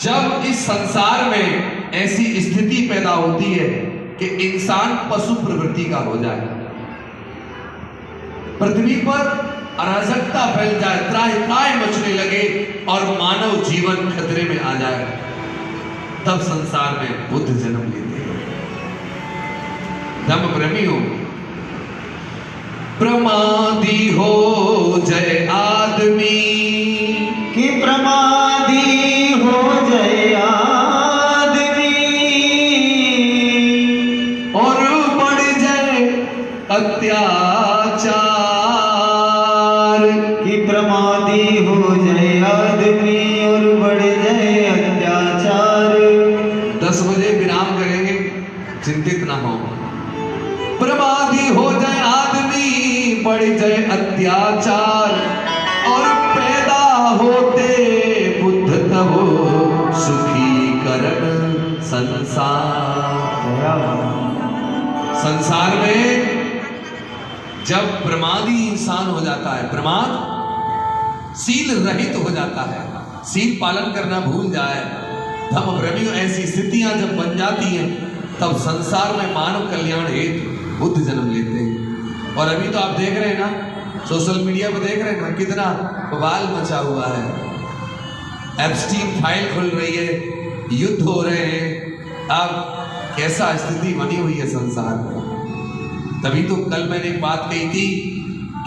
जब इस संसार में ऐसी स्थिति पैदा होती है कि इंसान पशु प्रवृत्ति का हो जाए, पृथ्वी पर अराजकता फैल जाए, त्राहि मचने लगे और मानव जीवन खतरे में आ जाए, तब संसार में बुद्ध जन्म लेते हैं। धम्म प्रेमी हो, प्रमादी हो जय आदमी कि प्रमादी हो जय आदमी और बढ़ जाए अत्याचार, कि प्रमादी हो जय आदमी और बढ़ जाए अत्याचार। 10 बजे विराम करेंगे, चिंतित ना हो। प्रमादी हो जाए आदमी, बढ़ जाए अत्याचार और पैदा होते बुद्ध तब सुखी करण संसार। संसार में जब प्रमादी इंसान हो जाता है, प्रमाद शील रहित हो जाता है, शील पालन करना भूल जाए, धम्म प्रेमी ऐसी स्थितियां जब बन जाती हैं, तब संसार में मानव कल्याण हेतु बुद्ध जन्म लेते हैं। और अभी तो आप देख रहे हैं ना, सोशल मीडिया पर देख रहे हैं ना, कितना बवाल मचा हुआ है। एप्स्टीन फाइल खुल रही है, युद्ध हो रहे हैं। अब कैसा स्थिति बनी हुई है संसार में। तभी तो कल मैंने एक बात कही थी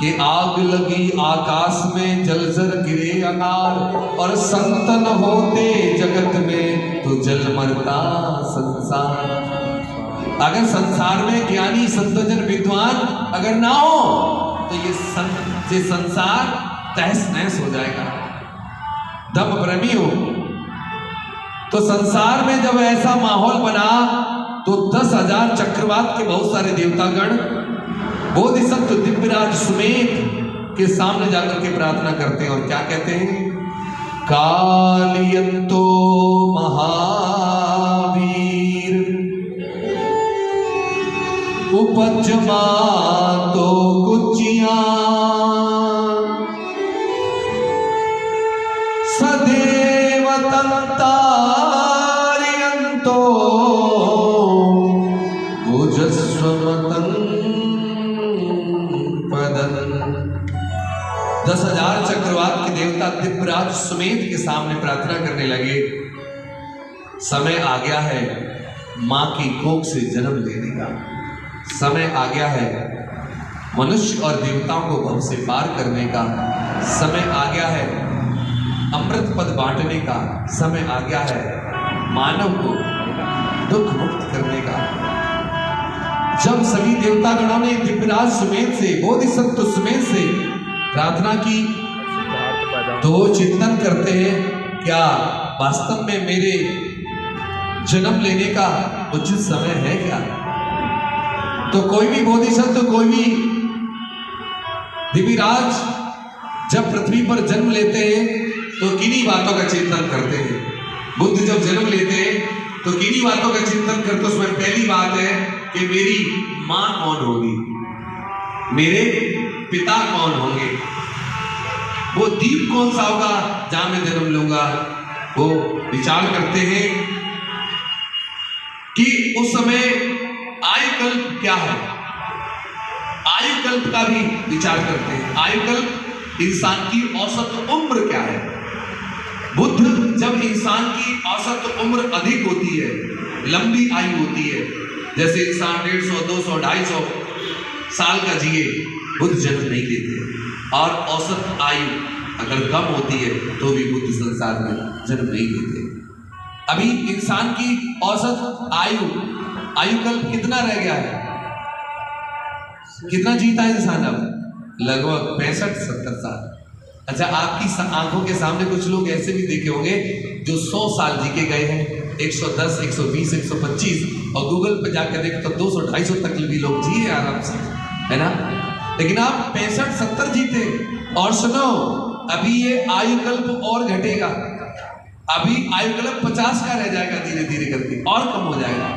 कि आग लगी आकाश में, जलजर गिरे अनार और संतन होते जगत में तो जल मरता संसार। अगर संसार में ज्ञानी संतजन विद्वान अगर ना हो तो ये संसार तहस नहस हो जाएगा। धम्म प्रेमी हो, तो संसार में जब ऐसा माहौल बना तो 10,000 चक्रवात के बहुत सारे देवतागण बोधिसत्व दिव्यराज सुमेध के सामने जाकर के प्रार्थना करते हैं और क्या कहते हैं? कालियंतो महावीर उपजमा तो कुचिया सदैव तंतारियंतो भुजस्वमतं पदन। 10,000 चक्रवात के देवता दिव्यराज सुमेध के सामने प्रार्थना करने लगे। समय आ गया है मां की कोख से जन्म लेने का, समय आ गया है मनुष्य और देवताओं को भव से पार करने का, समय आ गया है अमृत पद बांटने का, समय आ गया है मानव को दुख मुक्त करने का। जब सभी देवतागणों ने दिव्यराज सुमेध से, बोधिसत्व सुमेध से प्रार्थना की तो वो चिंतन करते हैं, क्या वास्तव में मेरे जन्म लेने का उचित समय है क्या? तो कोई भी बोधिसत्व, कोई भी दिव्यराज जब पृथ्वी पर जन्म लेते हैं तो किन्हीं बातों का चिंतन करते हैं। बुद्ध जब जन्म लेते हैं तो किन्हीं बातों का चिंतन करते। उसमें पहली बात है कि मेरी मां कौन होगी, मेरे पिता कौन होंगे, वो द्वीप कौन सा होगा जहां मैं जन्म लूंगा। वो विचार करते हैं कि उस समय आयुकल्प क्या है, आयुकल्प का भी विचार करते हैं। आयुकल्प इंसान की औसत उम्र क्या है। बुद्ध जब इंसान की औसत उम्र अधिक होती है, लंबी आयु होती है, जैसे इंसान 150, 200, 250 साल का जिए, बुद्ध जन्म नहीं लेते। और औसत आयु अगर कम होती है तो भी बुद्ध संसार में जन्म नहीं लेते। अभी इंसान की औसत आयुकल्प कितना रह गया है, कितना जीता है इंसान अब? लगभग 65-70 साल। अच्छा, आपकी आंखों के सामने कुछ लोग ऐसे भी देखे होंगे जो 100 साल जी के गए हैं, 110, 120, 125, और गूगल पे जाकर देख तो 200, 250 तक भी लोग जिए आराम से, है ना? लेकिन आप 65-70 जीते। और सुनो, अभी ये आयुकल्प और घटेगा, अभी आयुकल्प 50 का रह जाएगा, धीरे धीरे करके और कम हो जाएगा।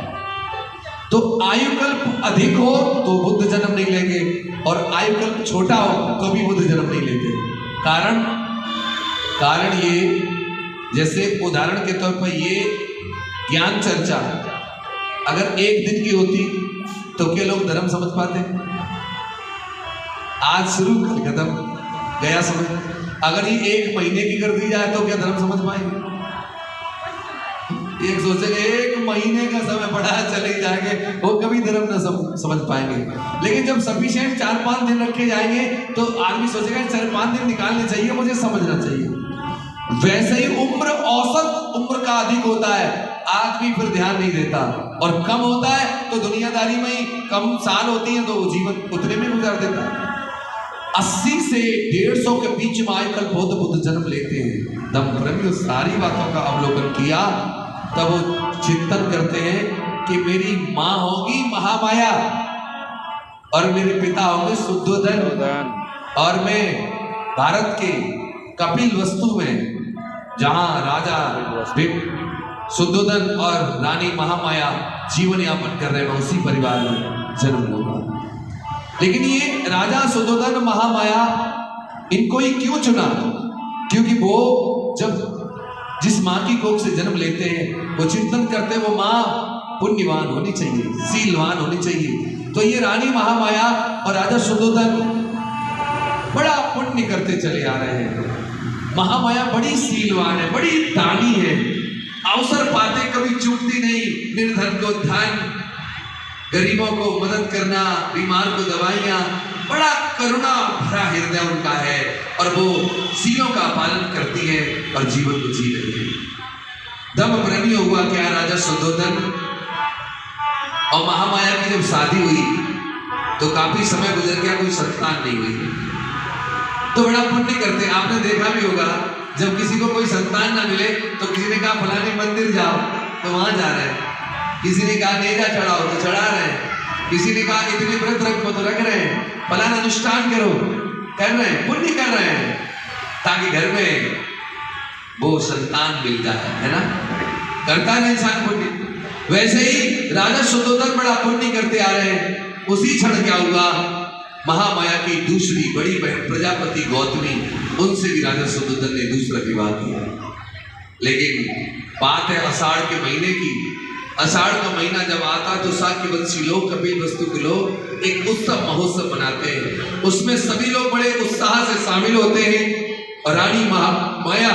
तो आयुकल्प अधिक हो तो बुद्ध जन्म नहीं लेंगे, और आयुकल्प छोटा हो तो भी बुद्ध जन्म नहीं लेते। कारण ये जैसे उदाहरण के तौर पर ये ज्ञान चर्चा अगर एक दिन की होती तो क्या लोग धर्म समझ पाते? आज शुरू कल खत्म, गया समझ। अगर ये एक महीने की कर दी जाए तो क्या धर्म समझ पाएंगे? एक सोचेंगे एक महीने का समय पड़ा चले जाएंगे, वो कभी धर्म न समझ पाएंगे। लेकिन जब सफिशिएंट 4-5 दिन रखे जाएंगे तो आदमी सोचेगा 4-5 दिन निकालने चाहिए, मुझे समझना चाहिए। वैसे ही उम्र, औसत उम्र का अधिक होता है, आदमी फिर ध्यान नहीं देता, और कम होता है तो दुनियादारी में ही कम साल होती है तो वो जीवन उतने में गुजार देता है। 80 से 150 के बीच में आजकल बुद्ध जन्म लेते हैं। दम ब्रह्म सारी बातों का अवलोकन किया तब वो चिंतन करते हैं कि मेरी माँ होगी महामाया और मेरे पिता होंगे शुद्धोधन, और मैं भारत के कपिल वस्तु में जहां राजा शुद्धोधन और रानी महामाया जीवन यापन कर रहे हैं, मैं उसी परिवार में जन्म लूंगा। लेकिन ये राजा शुद्धोधन महामाया इनको ही क्यों चुना? क्योंकि वो जब जिस माँ की कोख से जन्म लेते हैं वो चिंतन करते हैं वो माँ पुण्यवान होनी चाहिए, शीलवान होनी चाहिए। तो ये रानी महामाया और राजा शुद्धोधन बड़ा पुण्य करते चले आ रहे हैं। महामाया बड़ी शीलवान है, बड़ी दानी है, अवसर पाते कभी चूकती नहीं। निर्धन को धन, गरीबों को मदद करना, बीमार को दवाइयाँ, बड़ा करुणा भरा हृदय उनका है, और वो सीलों का पालन करती है और जीवन को जी रही है। दम ब्रह्मी हुआ क्या राजा शुद्धोधन और महामाया की जब शादी हुई तो काफी समय गुजर गया, कोई संतान नहीं हुई। तो बड़ा पुण्य करते, आपने देखा भी होगा जब किसी को कोई संतान ना मिले तो किसी ने कहा फलाने मंदिर जाओ तो वहां जा रहे हैं, किसी ने कहा नेजा चढ़ाओ तो चढ़ा रहे हैं, किसी ने कहा इतने व्रत रखो तो रख रहे हैं, फलाना अनुष्ठान करो कर रहे हैं, पुण्य कर रहे हैं ताकि घर में वो संतान मिल जाए, है ना? करता है इंसान पुण्य। वैसे ही राजा शुद्धोधन बड़ा पुण्य करते आ रहे हैं। उसी क्षण क्या हुआ, महामाया की दूसरी बड़ी बहन प्रजापति गौतमी, उनसे भी राजा शुद्धोधन ने दूसरा विवाह किया। लेकिन बात है आषाढ़ के महीने की। आषाढ़ का महीना जब आता तो शाक्यवंशी लोग, कपिल वस्तु के लोग एक उत्सव महोत्सव मनाते हैं, उसमें सभी लोग बड़े उत्साह से शामिल होते हैं और रानी महामाया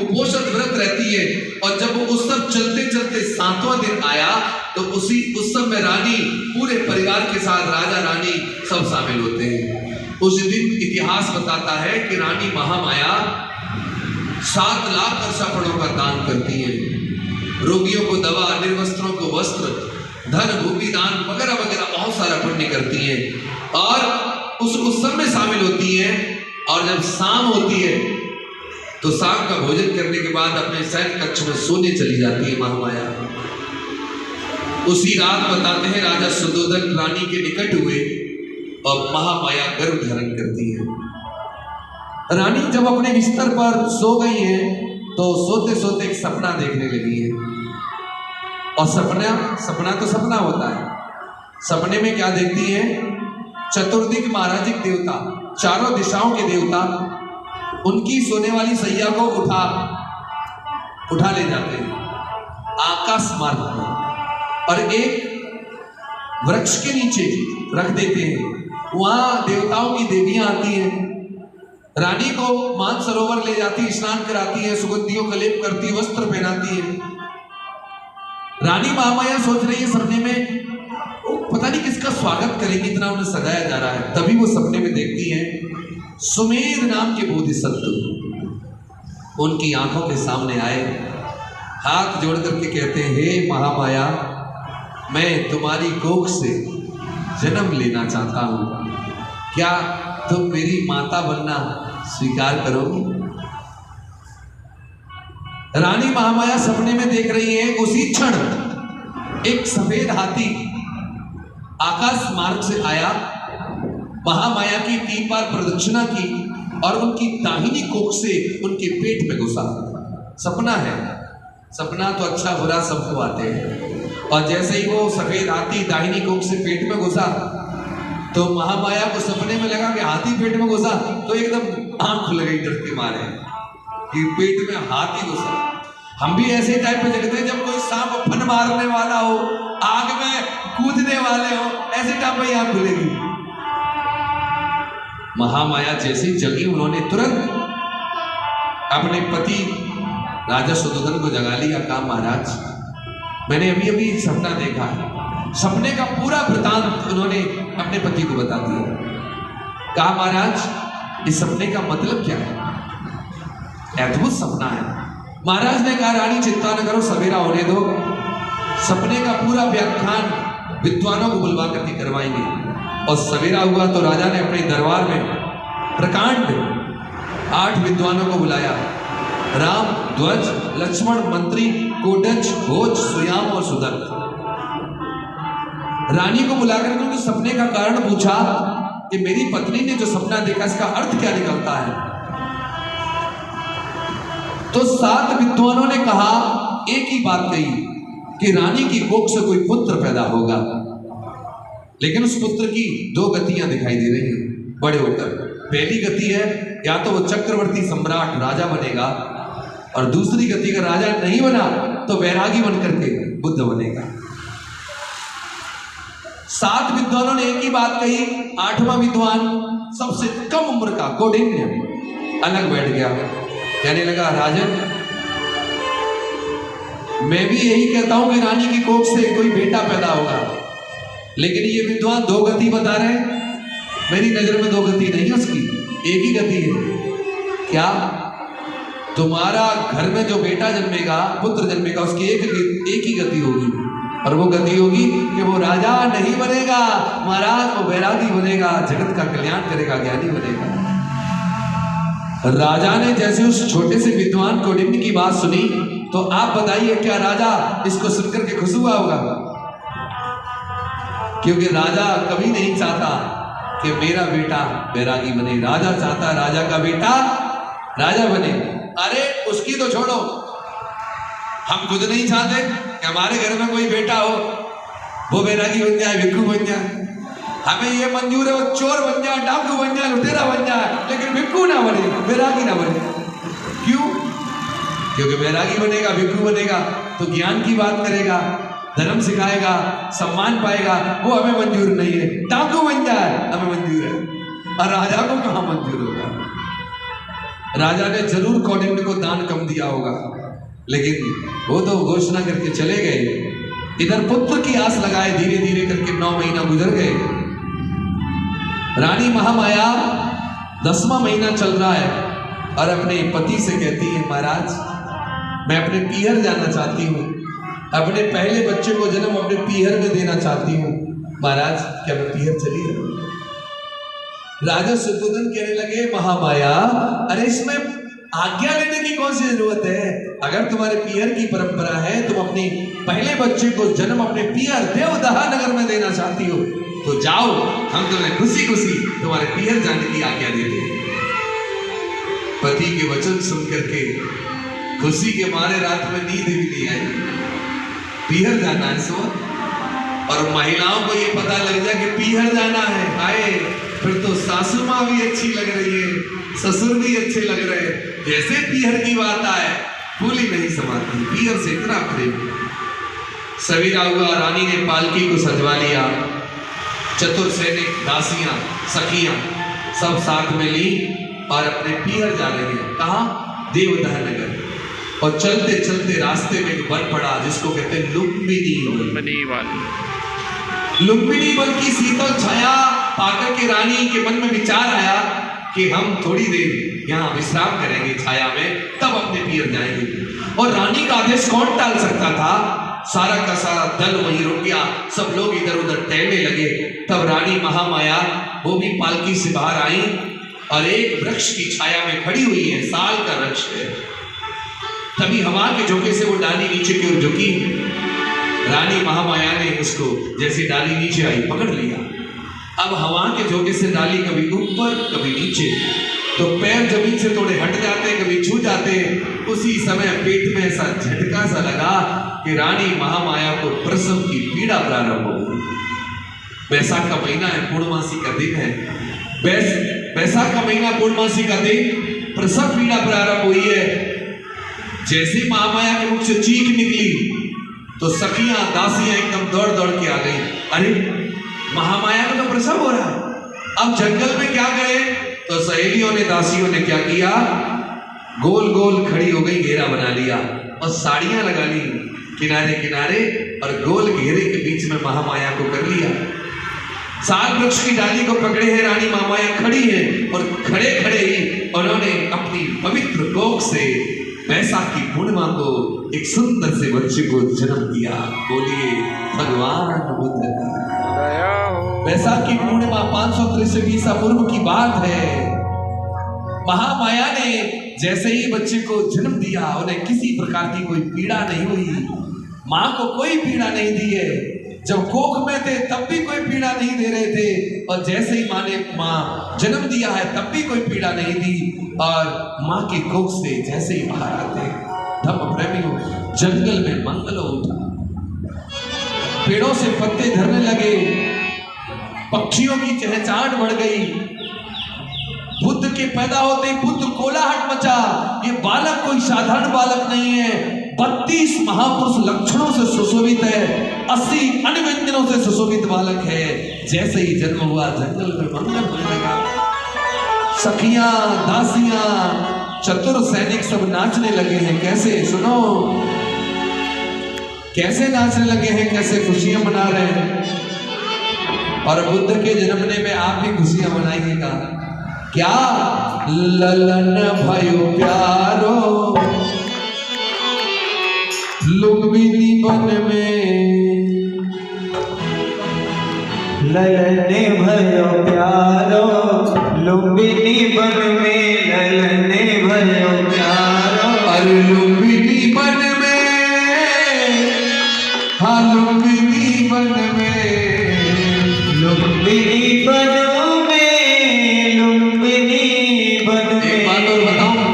उपोषित व्रत रहती है। और जब वो उत्सव चलते चलते 7वां दिन आया तो उसी उत्सव में रानी पूरे परिवार के साथ, राजा रानी सब शामिल होते हैं। उस दिन इतिहास बताता है कि रानी महामाया 7 लाख वर्षापणों का दान करती है, रोगियों को दवा, निर्वस्त्रों को वस्त्र, धन भूमि दान वगैरह वगैरह बहुत सारा पुण्य करती है और उस उत्सव में शामिल होती है। और जब शाम होती है तो शाम का भोजन करने के बाद अपने शयन कक्ष में सोने चली जाती है महामाया। उसी रात बताते हैं राजा शुद्धोधन रानी के निकट हुए और महामाया गर्भ धारण करती है। रानी जब अपने बिस्तर पर सो गई है तो सोते सोते एक सपना देखने लगी है। और सपना तो सपना होता है। सपने में क्या देखती है? चतुर्दिक महाराजिक देवता, चारों दिशाओं के देवता उनकी सोने वाली सैया को उठा ले जाते हैं आकाश मार्ग में और एक वृक्ष के नीचे रख देते हैं। वहां देवताओं की देवियां आती हैं, रानी को मानसरोवर ले जाती, स्नान कराती है, सुगंधियों का लेप करती, वस्त्र पहनाती है। रानी महामाया सोच रही है सपने में पता नहीं किसका स्वागत करेंगे, इतना उन्हें सजाया जा रहा है। तभी वो सपने में देखती है सुमेध नाम के बोधिसत्व उनकी आंखों के सामने आए, हाथ जोड़ करके कहते हैं, हे महामाया, मैं तुम्हारी कोख से जन्म लेना चाहता हूं, क्या तुम मेरी माता बनना स्वीकार करोगी? रानी महामाया सपने में देख रही है। उसी क्षण एक सफेद हाथी आकाश मार्ग से आया, महामाया की 3 बार प्रदक्षिणा की और उनकी दाहिनी कोख से उनके पेट में घुसा। सपना है, सपना तो अच्छा बुरा सबको आते हैं। और जैसे ही वो सफेद हाथी दाहिनी कोख से पेट में घुसा तो महामाया को सपने में लगा कि हाथी पेट में घुसा, तो एकदम आंख खुल गई डर के मारे कि पेट में हाथी घुसा। हम भी ऐसे ही टाइप पे जगते हैं, जब कोई सांप फन मारने वाला हो, आग में कूदने वाले हो, ऐसे टाइप पे आंख खुलेगी। महामाया जैसी जगी, उन्होंने तुरंत अपने पति राजा सुद्धोधन को जगा लिया। कहा महाराज मैंने अभी अभी सपना देखा है। सपने का पूरा वृतांत उन्होंने अपने पति को बता दिया। कहा महाराज इस सपने का मतलब क्या है? अद्भुत सपना है। महाराज ने कहा रानी चिंता न करो, सवेरा होने दो, सपने का पूरा व्याख्यान विद्वानों को बुलवा करके करवाएंगे। और सवेरा हुआ तो राजा ने अपने दरबार में प्रकांड 8 विद्वानों को बुलाया। राम, ध्वज, लक्ष्मण, मंत्री, कोडच, घोष, सुयाम और सुदत्त। रानी को बुलाकर उन्होंने सपने का कारण पूछा कि मेरी पत्नी ने जो सपना देखा इसका अर्थ क्या निकलता है। तो 7 विद्वानों ने कहा, एक ही बात कही कि रानी की कोख से कोई पुत्र पैदा होगा, लेकिन उस पुत्र की 2 गतियां दिखाई दे रही हैं बड़े होकर। पहली गति है या तो वो चक्रवर्ती सम्राट राजा बनेगा, और दूसरी गति का राजा नहीं बना तो वैरागी बनकर के बुद्ध बनेगा। 7 विद्वानों ने एक ही बात कही। 8वां विद्वान सबसे कम उम्र का कौंडिन्य अलग बैठ गया, कहने लगा राजन मैं भी यही कहता हूं कि रानी की कोख से कोई बेटा पैदा होगा, लेकिन ये विद्वान 2 गति बता रहे हैं। मेरी नजर में 2 गति नहीं है उसकी, एक ही गति है। क्या? तुम्हारा घर में जो बेटा जन्मेगा, पुत्र जन्मेगा, उसकी एक ही गति होगी, और वो गति होगी कि वो राजा नहीं बनेगा महाराज, वो वैरागी बनेगा, जगत का कल्याण करेगा, ज्ञानी बनेगा। राजा ने जैसे उस छोटे से विद्वान कौंडिन्य की बात सुनी, तो आप बताइए क्या राजा इसको सुनकर के खुश हुआ होगा? क्योंकि राजा कभी नहीं चाहता कि मेरा बेटा वैरागी बने। राजा चाहता राजा का बेटा राजा बने। अरे उसकी तो छोड़ो, हम खुद नहीं चाहते कि हमारे घर में कोई बेटा हो वो वैरागी बन जाए, भिक्षु बन जाए। हमें ये मंजूर है वो चोर बन जाए, डाकू बन जाए, लुटेरा बन जाए, लेकिन भिक्षु ना बने, वैरागी ना बने। क्यों? क्योंकि वैरागी बनेगा, भिक्षु बनेगा तो ज्ञान की बात करेगा, धर्म सिखाएगा, सम्मान पाएगा, वो हमें मंजूर नहीं है। डाकू बन जाए हमें मंजूर है, और राजा को कहां मंजूर होगा? राजा ने जरूर कौंडिन्य को दान कम दिया होगा, लेकिन वो तो घोषणा करके चले गए। इधर पुत्र की आस लगाए, धीरे धीरे करके 9 महीना गुजर गए। रानी महामाया 10वां महीना चल रहा है और अपने पति से कहती है महाराज मैं अपने पीहर जाना चाहती हूँ, अपने पहले बच्चे को जन्म अपने पीहर में देना चाहती हूँ। महाराज क्या मैं पीहर चली जाऊँ? राजा सुद्धोधन कहने लगे महामाया अरे इसमें आज्ञा लेने की कौन सी जरूरत है? अगर तुम्हारे पीहर की परंपरा है, तुम अपने पहले बच्चे को जन्म अपने पीहर देवदहा नगर में देना चाहती हो, तो जाओ, हम तुम्हें खुशी खुशी तुम्हारे पीहर जाने की आज्ञा देते हैं। पति के वचन सुन करके खुशी के मारे रात में नींद भी नहीं आई। पीहर जाना है सो, और महिलाओं को ये पता लग जाए कि पीहर जाना है, आए फिर तो सासू माँ भी अच्छी लग रही है, ससुर भी अच्छे लग रहे हैं। जैसे पीहर की बात आए फूली नहीं समाती, पीहर से इतना प्रेम। सवेरा हुआ, रानी ने पालकी को सजवा लिया, चतुर सैनिक, दासियां, सखियां सब साथ में ली और अपने पीहर जा रही हैं। कहाँ? देवदह नगर। और चलते चलते रास्ते में एक वन पड़ा जिसको कहते हैं लुम्बिनी वन। लुम्बिनी वन की शीतल छाया पाकर के रानी के मन में विचार आया कि हम थोड़ी देर यहाँ विश्राम करेंगे छाया में, तब अपने पीहर जाएंगे। और रानी का आदेश कौन टाल सकता था? सारा का सारा दल वहीं रुक गया, सब लोग इधर उधर टहलने लगे। तब रानी महामाया वो भी पालकी से बाहर आई और एक वृक्ष की छाया में खड़ी हुई है, साल का वृक्ष है। तभी हवा के झोंके से वो डाली नीचे की ओर झुकी। रानी महामाया ने उसको जैसे डाली नीचे आई पकड़ लिया। अब हवा के झोंके से डाली कभी ऊपर कभी नीचे, तो पैर जमीन से थोड़े हट जाते, कभी छू जाते। उसी समय पेट में ऐसा झटका सा लगा कि रानी महामाया को प्रसव की पीड़ा प्रारंभ हो गई। बैसाख का महीना है, पूर्णमासी का दिन है। बैसाख का महीना पूर्णमासी का दिन, प्रसव पीड़ा प्रारंभ हुई है। जैसे ही महामाया के मुख से चीख निकली तो सखियां दासियां एकदम दौड़ दौड़ के आ गई। अरे महामाया का तो प्रसव हो रहा है, अब जंगल में क्या करें? तो सहेलियों ने दासियों ने क्या किया, गोल गोल खड़ी हो गई, घेरा बना लिया और साड़ियां लगा ली किनारे किनारे और गोल घेरे के बीच में महामाया को कर लिया। साल वृक्ष की डाली को पकड़े है रानी महामाया खड़ी है और खड़े खड़े ही उन्होंने अपनी पवित्र कोख से बैसाखी पूर्णिमा को एक सुंदर से बच्चे को जन्म दिया। बोलिए भगवान बुद्ध का। बैसाखी पूर्णिमा 563 ईसा पूर्व की बात है। महामाया ने जैसे ही बच्चे को जन्म दिया, उन्हें किसी प्रकार की कोई पीड़ा नहीं हुई, माँ को कोई पीड़ा नहीं दी है। जब कोख में थे तब भी कोई पीड़ा नहीं दे रहे थे, और जैसे ही माँ जन्म दिया है तब भी कोई पीड़ा नहीं दी, और माँ के कोख से जैसे ही बाहर आते धम्म प्रेमियों जंगल में मंगल उठा, पेड़ों से पत्ते झरने लगे, पक्षियों की चहचहाट बढ़ गई। बुद्ध के पैदा होते बुद्ध कोलाहट मचा। ये बालक कोई साधारण बालक नहीं है, 32 महापुरुष लक्षणों से सुशोभित है, 80 अन्य व्यंजनों से सुशोभित बालक है। जैसे ही जन्म हुआ जंगल में मंगल होने लगा। सखियां दासियां चतुर सैनिक सब नाचने लगे हैं। कैसे? सुनो, कैसे नाचने लगे हैं, कैसे खुशियां मना रहे हैं। और बुद्ध के जन्मने में आप भी खुशियां मनाइएगा। क्या? ललन भयो प्यारो लुम्बिनी वन में, ललने भयो प्यारो लुम्बिनी वन में, ललने भयो प्यारो। अरे लुम्बिनी वन में, हाँ लुम्बिनी वन में, लुम्बिनी वन में, लुम्बिनी वन में। एक बात और बताऊं,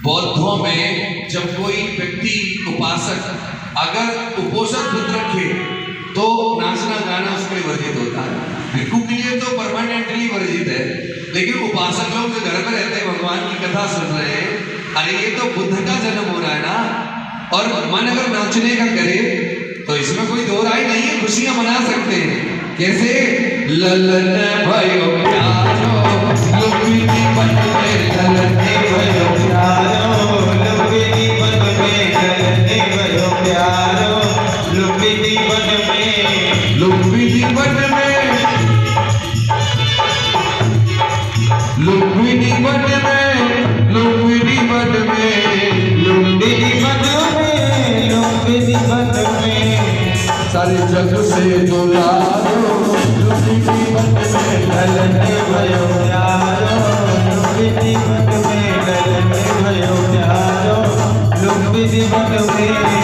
बौद्धों में जब कोई व्यक्ति उपासक अगर उपोषण व्रत रखे तो नाचना गाना उसके लिए वर्जित होता है। भिक्षु के लिए तो परमानेंटली वर्जित है, लेकिन उपासक लोग जो घर में रहते हैं भगवान की कथा सुन रहे हैं, अरे ये तो बुद्ध का जन्म हो रहा है ना, और मन अगर नाचने का करे तो इसमें कोई दो राय नहीं है, खुशियां मना सकते हैं। कैसे? ललन भयो प्यारो लुम्बिनी वन में, ललने भयो प्यारो लुम्बिनी वन में, ललने भयो प्यारो लुम्बिनी वन में, लुम्बिनी वन में, लुम्बिनी वन में, लुम्बिनी वन में, लुम्बिनी वन में, लुम्बिनी वन में। सारे जग से दुलारो लुम्बिनी वन में, ललने भयो प्यारो लुम्बिनी वन में, ललने भयो प्यारो लुम्बिनी वन में।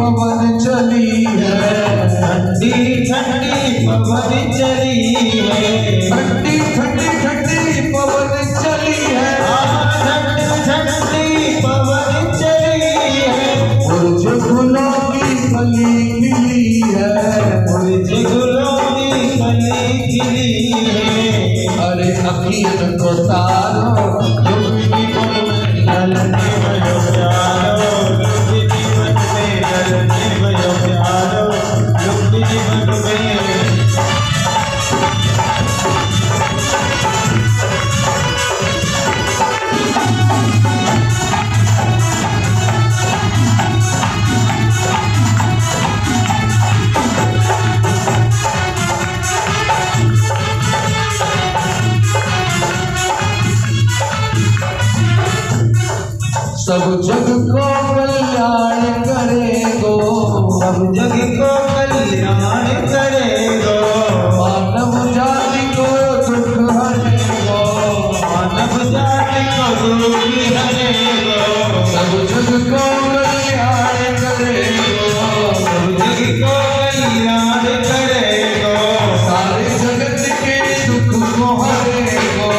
पवन चली है, ठंडी ठंडी पवन चली है, ठंडी ठंडी ठंडी पवन चली है, ठंडी ठंडी पवन चली है, उर्ज फूलों की कली खिली है, उर्ज गुलों की कली खिली है, अरे अखियन को तारो दुख जीवन में ललने भयो प्यारो, दुख जीवन में ललने भयो प्यारो, दुख जीवन में। सब जग को कल्याण करेगो, सब जग को कल्याण करेगो, मानव जाति को दुख हरेगो, मानव जाति को दुख हरेगो, सब जग को कल्याण करेगो, सब जग को कल्याण करेगो, सारे जगत के दुख को हरेगो,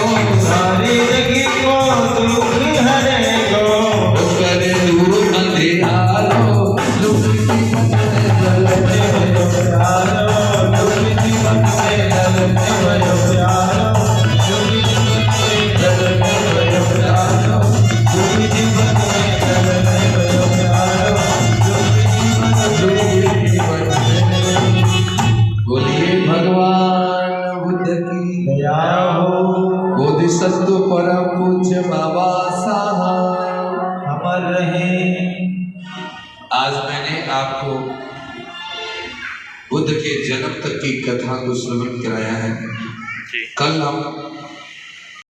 सारे जग को दुख हरेगो, करे दूर अंधेरो दुख जीवन में जलने भयो प्यारो, दुख जीवन में ललने भयो प्यारो, दुख जीवन में जलने भयो प्यारो, दुख जीवन में ललने भयो प्यारो, दुख जीवन में। बोलिए भगवान बुद्ध की दया हो, बोधिसत्व परम पूज्य बाबा साहब। अमर रहे। आज मैंने आपको बुद्ध के जन्म तक की कथा को श्रवण कराया है। कल हम